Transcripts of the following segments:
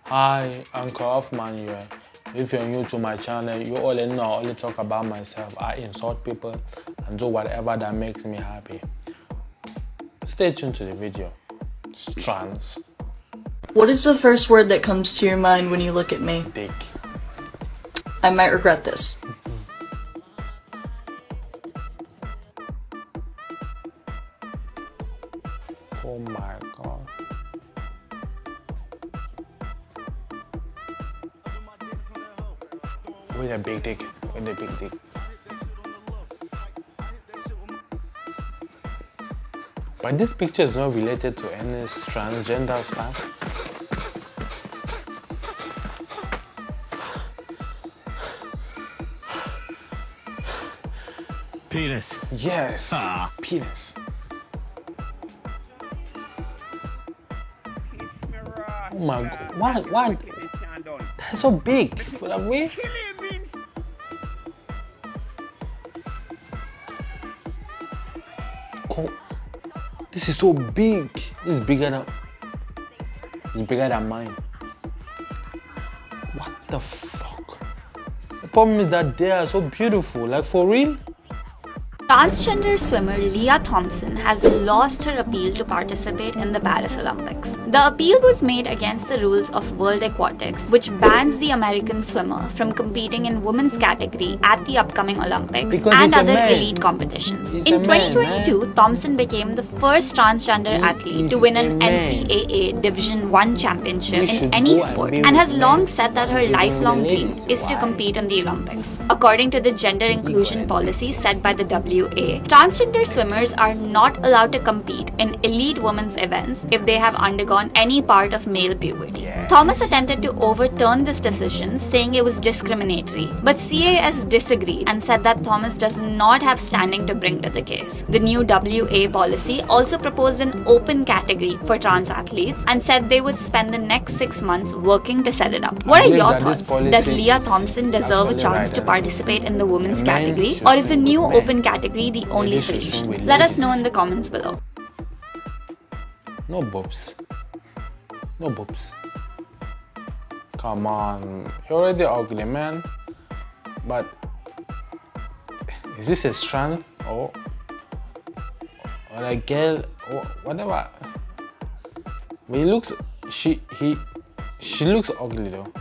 Hi, Uncle Hoffman here. If you're new to my channel, you already know I only talk about myself. I insult people and do whatever that makes me happy. Stay tuned to the video. Trans. What is the first word that comes to your mind when you look at me? Dick. I might regret this. Oh my god. With a big dick. With a big dick. But this picture is not related to any transgender stuff. Penis. Yes. Penis. Oh my god. Why? That's so big for that way. Oh, this is so big. This is bigger than mine. What the fuck? The problem is that they are so beautiful. Like for real? Transgender swimmer Leah Thompson has lost her appeal to participate in the Paris Olympics. The appeal was made against the rules of World Aquatics, which bans the American swimmer from competing in women's category at the upcoming Olympics and other elite competitions. In 2022, Thompson became the first transgender athlete to win an NCAA Division I championship in any sport and has long said that her lifelong dream is to compete in the Olympics. According to the gender inclusion policy set by the transgender swimmers are not allowed to compete in elite women's events if they have undergone any part of male puberty. Thomas attempted to overturn this decision, saying it was discriminatory, but CAS disagreed and said that Thomas does not have standing to bring to the case. The new WA policy also proposed an open category for trans athletes and said they would spend the next 6 months working to set it up. What are your thoughts? Does Leah Thompson deserve a chance to participate in the women's category, or is the new open category the only solution? Let us know in the comments below. No boobs. No boobs. Come on. You're already ugly, man. But is this a strand or a girl or whatever? But she looks ugly though.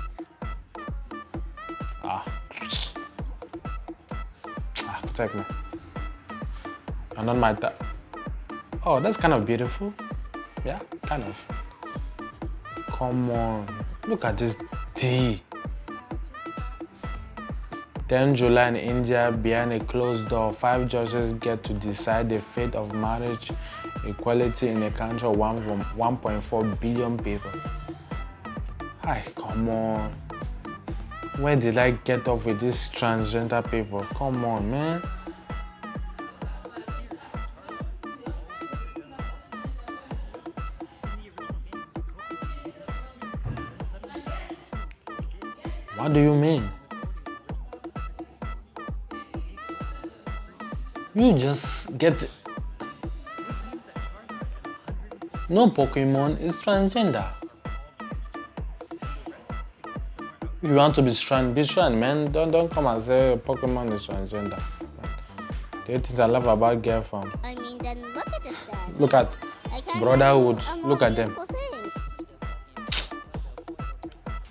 Protect me. And on my oh, that's kind of beautiful. Yeah, kind of. Come on, look at this D. 10 July in India, behind a closed door, 5 judges get to decide the fate of marriage equality in a country of 1.4 billion people. Hi, come on. Where did I get off with these transgender people? Come on, man. What do you mean? You just get... No Pokemon is transgender. If you want to be strand, man. Don't come and say Pokemon is transgender. The things I love about girl from. I mean, then look at this guy. Look at brotherhood. Look at them.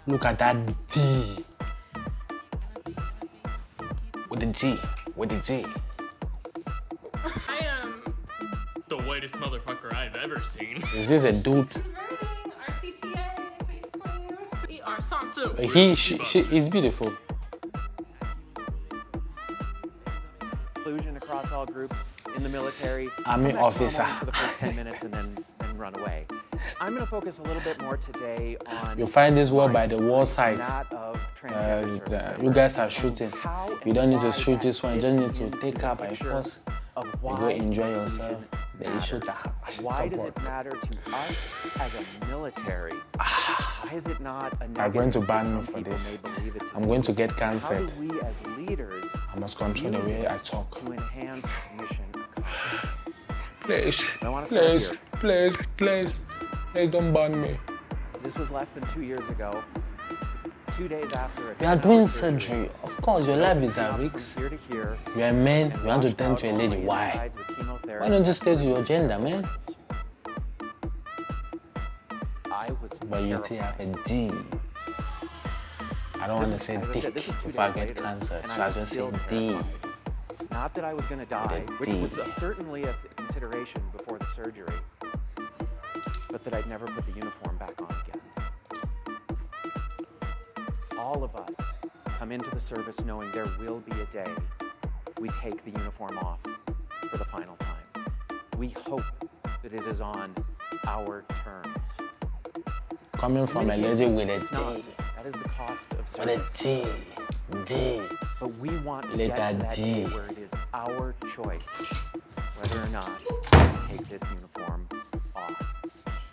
Look at that D. With the G. With the G. I am the whitest motherfucker I've ever seen. Is this a dude? He's beautiful. Inclusion across all groups in the military. Army officer. For the first 10 minutes and then run away. I'm going to focus a little bit more today on... You find this well by the wall side. You guys are shooting. You don't need to shoot this one. You just need to take her by force. You go enjoy yourself. Then you shoot her. Why does it matter to us as a military? Why is it not a negative? They're going to ban me for this. I'm going to get cancelled. How do we as leaders I must control the way I talk. to enhance mission? Please, please, please, please. Please don't ban me. This was less than 2 years ago. 2 days after a You are 10-hour doing surgery. Of course, your life is at from risk. here to here, You're a man, and you want to washed turn out to a all lady. my Why? insides with chemotherapy Why don't you stay to after your a gender, several man? months. I was But you see, I have terrified. a D. I don't want to say As I dick said, this is 2 if I days get later, cancer, and so I I was just say still D. terrified. Not that I was going to die, which D. was certainly a consideration before the surgery, but that I'd never put the uniform back on again. All of us come into the service knowing there will be a day we take the uniform off for the final time. We hope that it is on our terms. Coming from a In many lady cases, with a it's not. D. That is the cost of With a service. D. But we want to Letter get to that D. day where it is our choice whether or not we take this uniform off.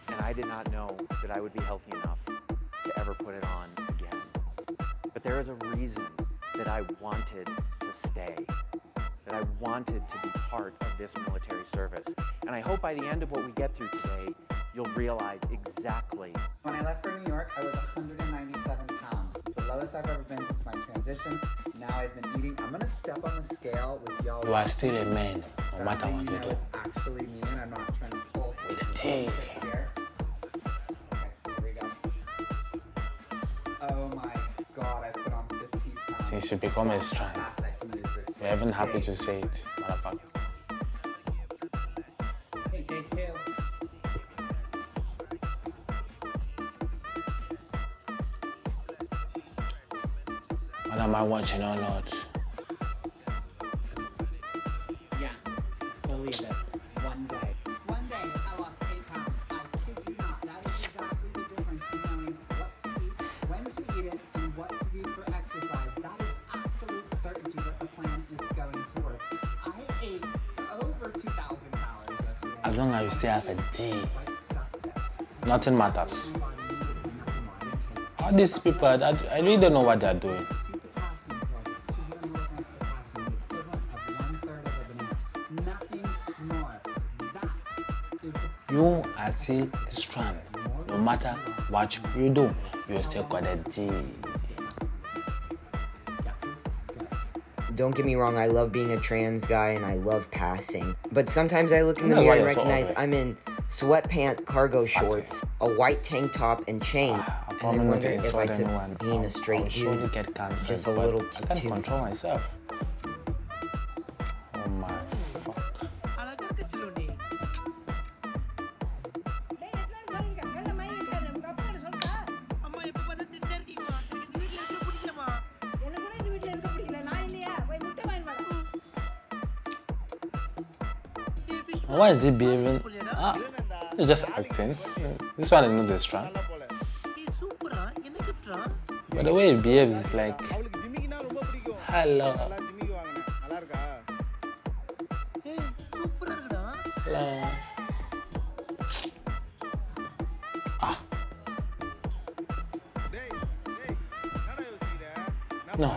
And I did not know that I would be healthy enough to ever put it on again. But there is a reason that I wanted to stay, that I wanted to be part of this military service. And I hope by the end of what we get through today, you'll realize exactly. When I left for New York, I was 197 pounds. It's the lowest I've ever been since my transition. Now I've been eating. I'm gonna step on the scale with y'all. You are still a man, no That matter way what you you know do. it's actually me and I'm not trying to pull With a T. here. Okay, here we go. Oh my god, I put on 15 pounds. Since you become a strand, Fast I can move this you're even happy day. to say it, motherfucker. Hey, day two. What am I watching, oh Lord? Yeah, believe it. One day. One day I lost 8 pounds. I kid you not. That is exactly the difference in knowing what to eat, when to eat it, and what to do for exercise. That is absolute certainty that the plan is going to work. I ate over 2,000 calories yesterday. As long as you still have a D, Quite stuffed there. nothing matters. My body needed nothing more. I didn't take All these people, I really don't know what they're doing. 2 potassium pills. It's 200 milligrams of potassium, the equivalent of 1/3 of a banana. Nothing more. That is the You are still a strand. No matter what you do, you still got a D. Don't get me wrong, I love being a trans guy and I love passing. But sometimes I look in the That's mirror why and you're so recognize ugly. I'm in sweatpant cargo shorts, a white tank top, and chain. I And I promise not wonder to if I insult took anyone. being a straight I'll surely dude get cancer, just a but little I can't too control myself. Oh my fuck. Why is he behaving? He's just acting. This one is not the strand. But the way he behaves is like, hello. Hello. No.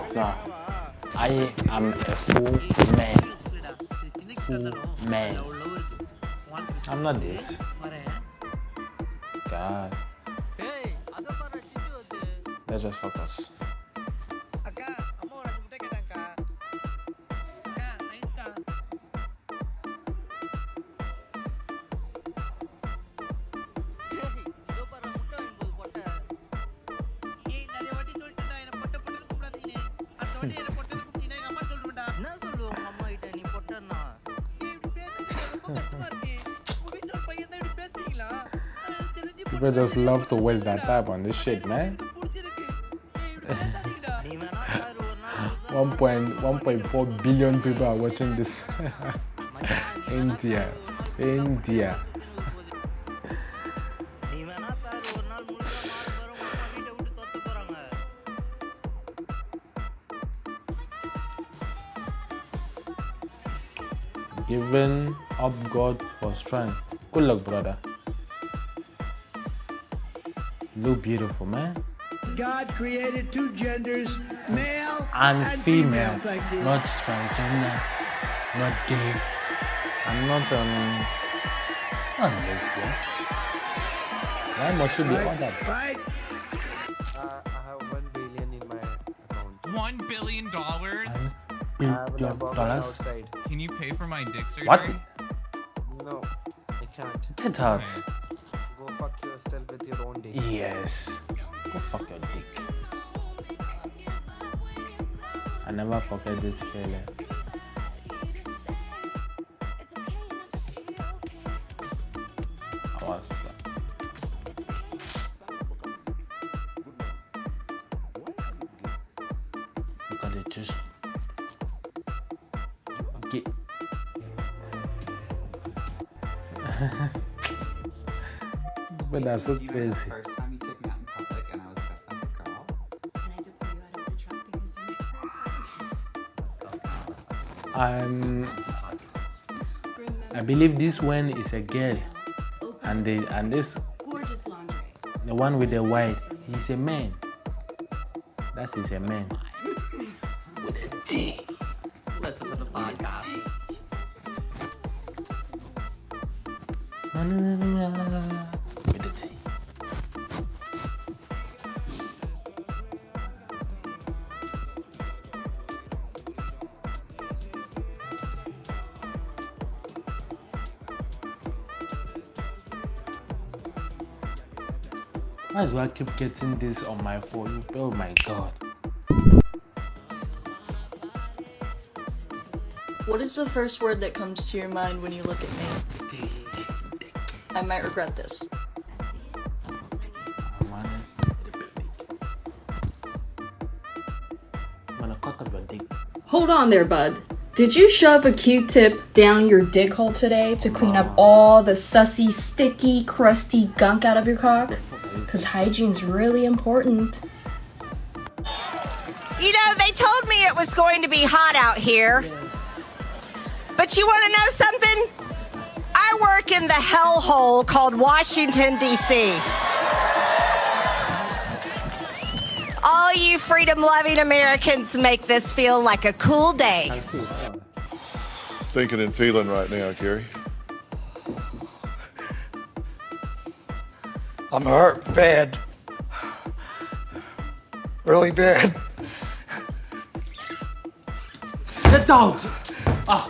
I am a full man. Full man. I'm not this. God. Let's just focus. People just love to waste their time on this shit, man. 1.4 billion people are watching this. India. Giving up God for strength. Good luck, brother. Look beautiful, man. God created two genders, male And female, Thank you. not transgender, not gay. I'm not lesbian. Why must you be ordered? Right? I have 1 billion in my account. $1 billion? I have a Lamborghini Dollars? outside. Can you pay for my dick surgery? What? No, I can't. Get out. Go fuck yourself with your own dick. Yes. Go fuck your dick. I never forget this feeling. I was because it just get but that's so crazy. First time you took me out in public and I was dressed like a girl. And I had to pull you out of the truck because I believe this one is a girl, and this gorgeous laundry. the one with the white, he's a man. That is a man with a D. Listen to the podcast. With a T. Why do I keep getting this on my phone? Oh my god. What is the first word that comes to your mind when you look at me? I might regret this. I'm gonna cut off your dick. Hold on there, bud. Did you shove a Q-tip down your dick hole today to clean up all the sussy, sticky, crusty gunk out of your cock? Because hygiene's really important. You know, they told me it was going to be hot out here. But you want to know something? I work in the hellhole called Washington, D.C. All you freedom-loving Americans make this feel like a cool day. Thinking and feeling right now, Gary. I'm hurt bad. Really bad. Get out! Ah,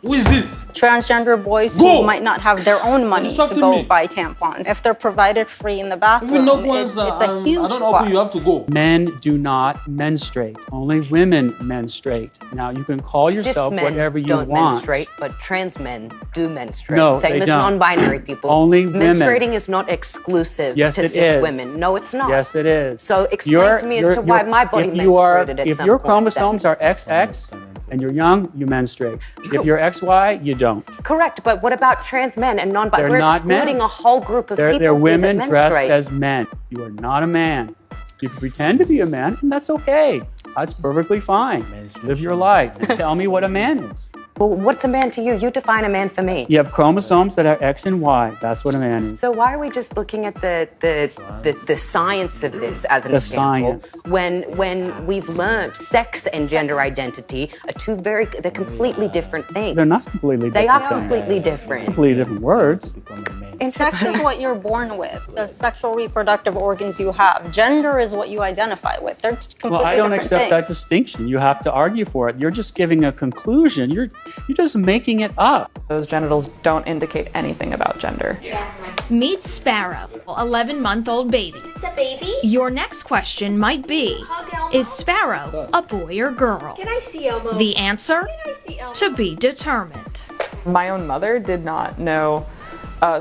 who is this? Transgender boys Go! who might not have their own money to Instructing go me. buy tampons. If they're provided free in the bathroom, Even though once it's a huge I don't plus. open, you have to go. Men do not menstruate. Only women menstruate. Now you can call yourself Cis men whatever you don't want. menstruate, but trans men do menstruate. No, Same they as don't. non-binary people. Only women. Menstruating is not exclusive Yes, to it cis is. women. No, it's not. Yes, it is. So explain to me as to why my body if you are, menstruated at if some your point chromosomes are XX and you're young, you menstruate. If you're XY, you don't. Correct, but what about trans men and non-binary? They're We're not men. excluding a whole group of people They're here women that dressed menstruate. as men. You are not a man. You can pretend to be a man, and that's okay. That's perfectly fine. Live your life. Tell me what a man is. Well, what's a man to you? You define a man for me. You have chromosomes that are X and Y. That's what a man is. So why are we just looking at the science of this as an The example? science. When we've learned sex and gender identity are they're completely different things. They're not completely different. They are things. completely different. Completely different words. And sex is what you're born with, the sexual reproductive organs you have. Gender is what you identify with. They're completely Well, I don't different accept things. that distinction. You have to argue for it. You're just giving a conclusion. You're just making it up. Those genitals don't indicate anything about gender. Meet Sparrow, 11-month-old baby. Is this a baby? Your next question might be, is Sparrow a boy or girl? Can I see Elmo? The answer? Can I see Elmo? To be determined. My own mother did not know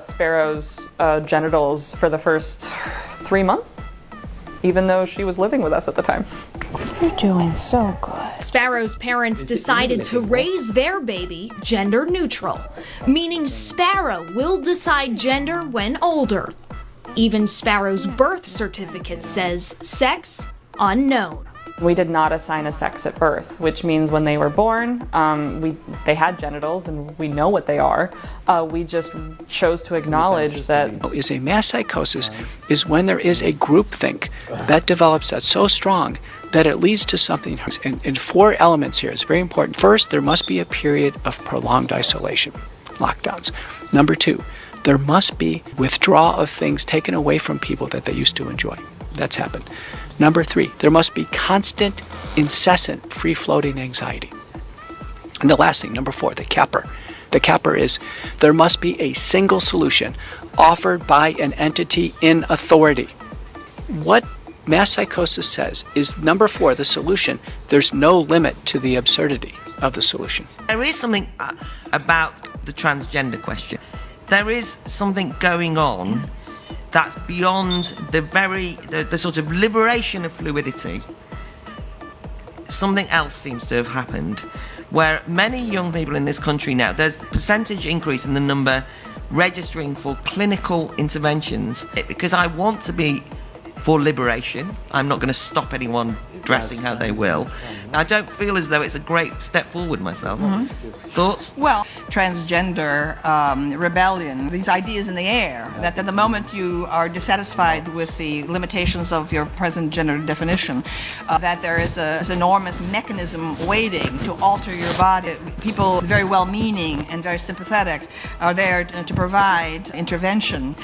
Sparrow's genitals for the first 3 months, even though she was living with us at the time. You're doing so good. Sparrow's parents decided to raise their baby gender neutral, meaning Sparrow will decide gender when older. Even Sparrow's birth certificate says sex unknown. We did not assign a sex at birth, which means when they were born, they had genitals and we know what they are. We just chose to acknowledge that. Is a mass psychosis is when there is a groupthink that develops that's so strong that it leads to something. And 4 elements here is very important. First, there must be a period of prolonged isolation, lockdowns. Number 2, there must be withdrawal of things taken away from people that they used to enjoy. That's happened. Number 3, there must be constant, incessant, free-floating anxiety. And the last thing, number 4, the capper. The capper is there must be a single solution offered by an entity in authority. What mass psychosis says is, number 4, the solution, there's no limit to the absurdity of the solution. There is something about the transgender question. There is something going on that's beyond the sort of liberation of fluidity. Something else seems to have happened, where many young people in this country now, there's a percentage increase in the number registering for clinical interventions, because I want to be for liberation. I'm not going to stop anyone dressing how they will. I don't feel as though it's a great step forward myself. Thoughts? Well, transgender rebellion, these ideas in the air, that at the moment you are dissatisfied with the limitations of your present gender definition, that there is this enormous mechanism waiting to alter your body. People very well-meaning and very sympathetic are there to provide intervention.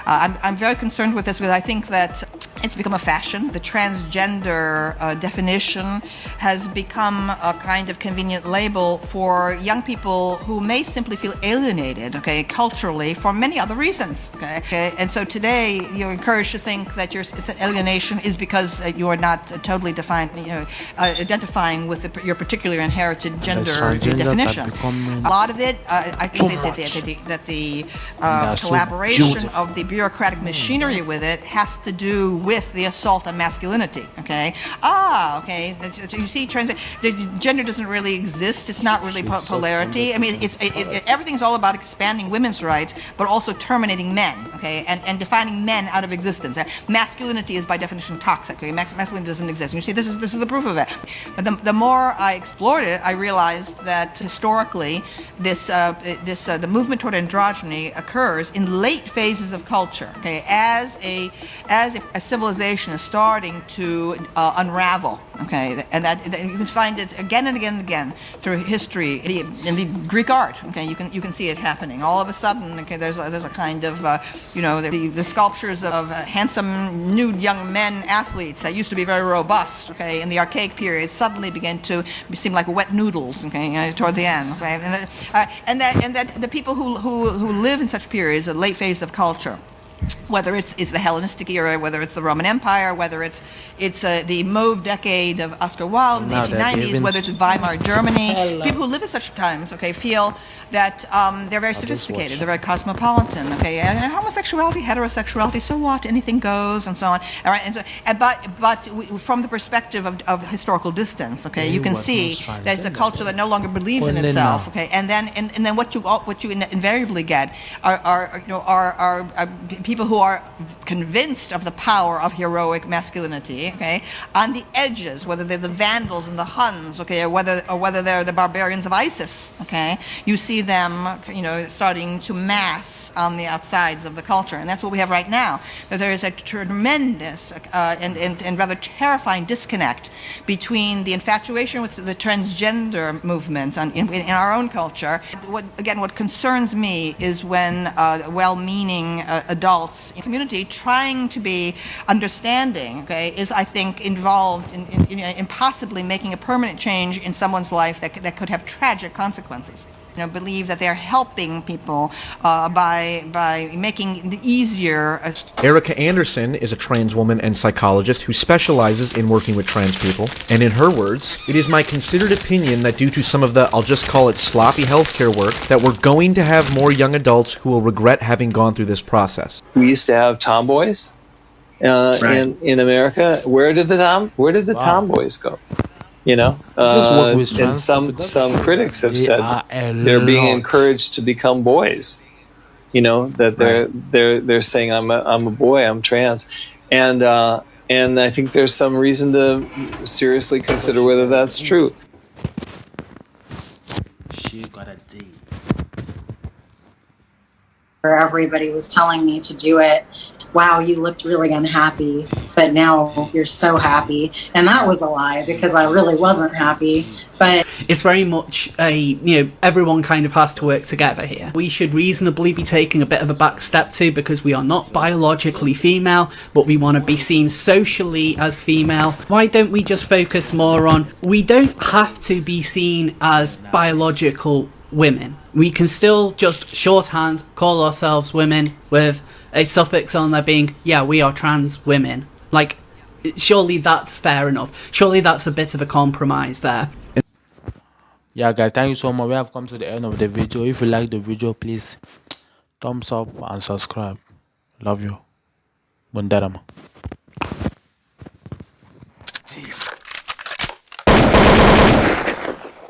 I'm very concerned with this because I think that it's become a fashion. The transgender definition has become a kind of convenient label for young people who may simply feel alienated, okay, culturally, for many other reasons, okay? And so today you're encouraged to think that your alienation is because you are not totally identifying with your particular inherited gender definition. A lot of it, I think that the collaboration of the bureaucratic machinery with it has to do with the assault on masculinity, okay? Okay, you see, gender doesn't really exist. It's not really polarity. I mean, everything's all about expanding women's rights, but also terminating men, okay, and defining men out of existence. Masculinity is by definition toxic, okay? Masculinity doesn't exist. And you see, this is the proof of it. But the more I explored it, I realized that historically, the movement toward androgyny occurs in late phases of culture, okay, as a civilization is starting to unravel, okay, and that you can find it again and again and again through history in the Greek art, okay, you can see it happening. All of a sudden, okay, there's a kind of the sculptures of handsome nude young men athletes that used to be very robust, okay, in the archaic period suddenly began to seem like wet noodles, okay, toward the end, okay, and that the people who live in such periods, a late phase of culture, whether it's the Hellenistic era, whether it's the Roman Empire, whether it's the Mauve decade of Oscar Wilde in the 1890s, whether it's Weimar Germany, people who live at such times, okay, feel that they're very sophisticated, they're very cosmopolitan, okay, and homosexuality, heterosexuality, so what, anything goes, and so on. All right, but from the perspective of historical distance, okay, you can see that it's a culture that no longer believes in itself, okay, and then what you invariably get are people who are convinced of the power of heroic masculinity, okay, on the edges, whether they're the Vandals and the Huns, okay, or whether they're the barbarians of ISIS, okay, you see them, starting to mass on the outsides of the culture, and that's what we have right now. That there is a tremendous and rather terrifying disconnect between the infatuation with the transgender movement in our own culture. What concerns me is when well-meaning adults in the community trying to be understanding, okay, is, I think, involved in possibly making a permanent change in someone's life that could have tragic consequences. Believe that they're helping people by making it easier. Erica Anderson is a trans woman and psychologist who specializes in working with trans people. And in her words, it is my considered opinion that due to some of the, I'll just call it sloppy healthcare work, that we're going to have more young adults who will regret having gone through this process. We used to have tomboys in America. Where did the tomboys go? And some critics have said they're being encouraged to become boys. That they're saying I'm a boy, I'm trans, and I think there's some reason to seriously consider whether that's true. She got a D. Everybody was telling me to do it. wow, you looked really unhappy, but now you're so happy. And that was a lie because I really wasn't happy. But it's very much everyone kind of has to work together here. We should reasonably be taking a bit of a back step too, because we are not biologically female, but we want to be seen socially as female. Why don't we just focus more on, we don't have to be seen as biological women. We can still just shorthand call ourselves women with a suffix on there being, yeah, we are trans women. Like, surely that's fair enough. Surely that's a bit of a compromise there. Yeah guys, thank you so much. We have come to the end of the video. If you like the video, please thumbs up and subscribe. Love you. Bundarama.